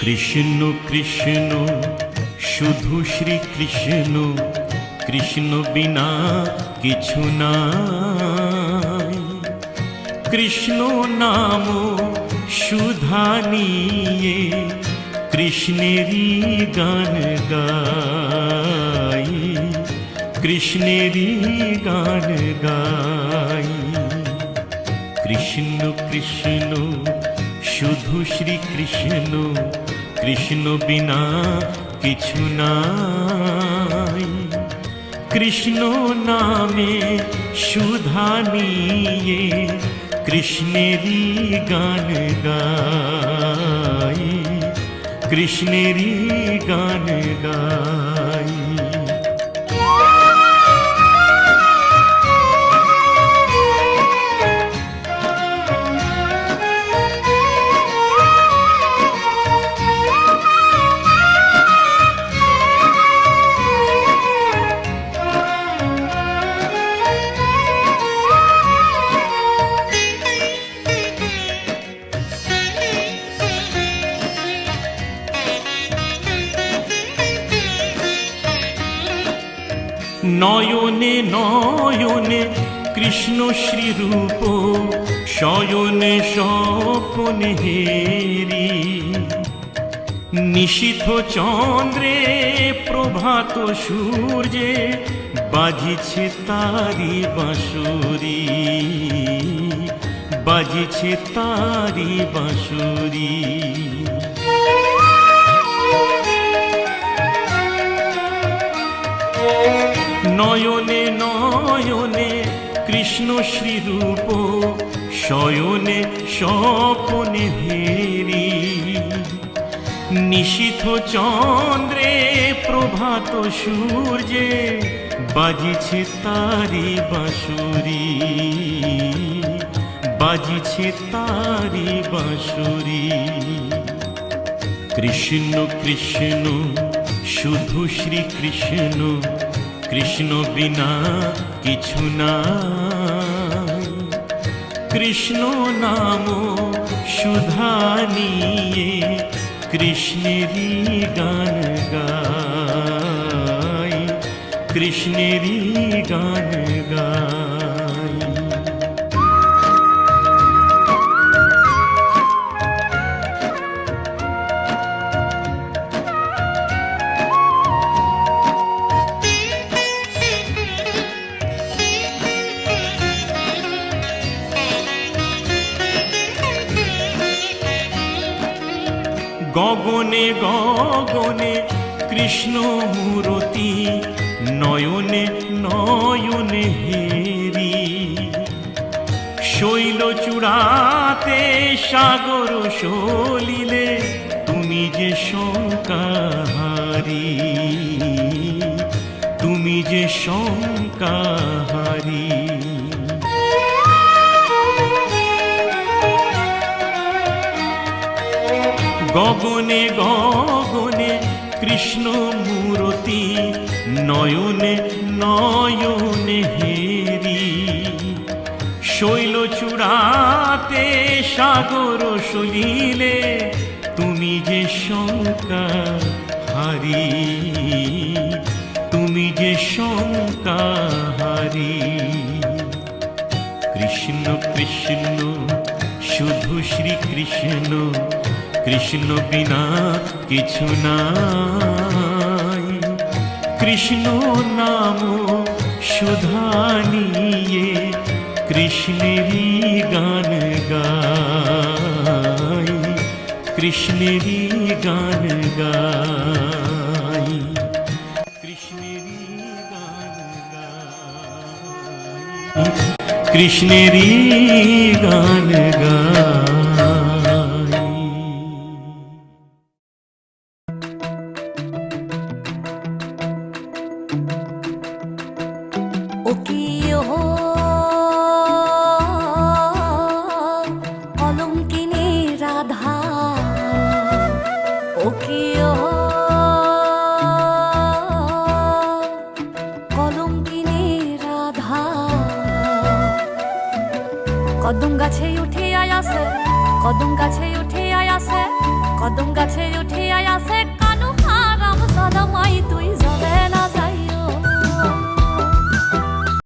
কৃষ্ণ কৃষ্ণ শুধু শ্রী কৃষ্ণ, কৃষ্ণ বিনা কিছু নাই। কৃষ্ণ নাম সুধা নিয়ে কৃষ্ণেরই গান গাই, কৃষ্ণেরই গান গাই। কৃষ্ণ কৃষ্ণ শুধু শ্রী কৃষ্ণ, কৃষ্ণ বিনা কিছু নাই। কৃষ্ণ নামে সুধা নিয়ে কৃষ্ণেরই গান গাই, কৃষ্ণেরই গান গাই। নয়নে নয়নে কৃষ্ণ শ্রীরূপ, শয়নে স্বপনে হেরি। নিশীথ চন্দ্রে প্রভাত সূর্যে বাজিছে তারি বাঁশুরি, বাজিছে তারি বাঁশুরি। নয়নে নয়নে কৃষ্ণ শ্রীরূপ, শয়নে স্বপনে হেরি। নিশীথ চন্দ্রে প্রভাত সূর্যে বাজিছে তারি বাঁশুরি, বাজিছে তারি বাঁশুরি। কৃষ্ণ কৃষ্ণ শুধু শ্রী কৃষ্ণ, কৃষ্ণ বিনা কিছু নাই। কৃষ্ণ নাম সুধা নিয়ে কৃষ্ণেরই গান গাই, কৃষ্ণেরই গান গাই। গগনে গগনে কৃষ্ণ মূরতি, নয়নে নয়নে হেরি। শৈল চূড়াতে সাগর সলিলে তুমি যে শঙ্কাহারি, তুমি যে শঙ্কাহারি। গগনে গগনে কৃষ্ণ মূরতি, নয়নে নয়নে হেরি। শৈল চূড়াতে সাগর সলিলে তুমি যে শঙ্কাহারি, তুমি যে শঙ্কাহারি। কৃষ্ণ কৃষ্ণ শুধু শ্রী কৃষ্ণ, কৃষ্ণ বিনা কিছু নাই। কৃষ্ণ নাম সুধা নিয়ে কৃষ্ণেরই গান গাই, কৃষ্ণেরই গান গাই, কৃষ্ণেরই গান গাই, কৃষ্ণেরই গান গাই। কদম গাছে উঠে আয়াসে, কদম গাছে উঠে আয়া আছে কদম গাছে উঠিয়া আছে